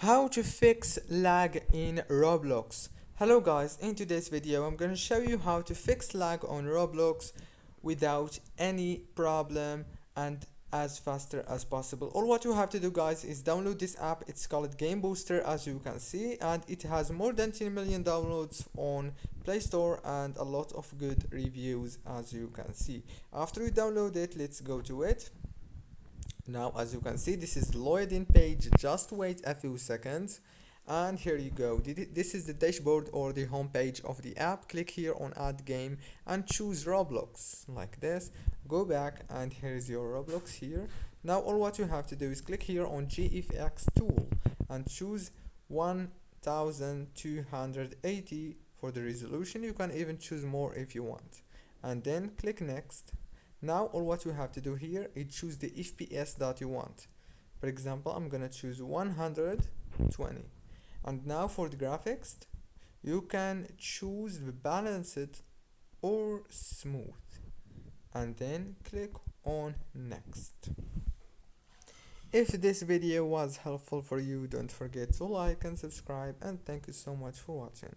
How to fix lag in Roblox. Hello guys, in today's video I'm going to show you how to fix lag on Roblox without any problem and as faster as possible. All what you have to do guys is download this app. It's called Game Booster, as you can see, and it has more than 10 million downloads on Play Store and a lot of good reviews, as you can see. After you download it, let's go to it. Now as you can see, this is loading page. Just wait a few seconds and here you go. This is the dashboard or the home page of the app. Click here on add game and choose Roblox like this. Go back and here is your Roblox here. Now all what you have to do is click here on GFX tool and choose 1280 for the resolution. You can even choose more if you want, and then click next. Now all what you have to do here is choose the FPS that you want. For example, I'm gonna choose 120. And now for the graphics, you can choose the balanced or smooth, and then click on next. If this video was helpful for you, don't forget to like and subscribe, and thank you so much for watching.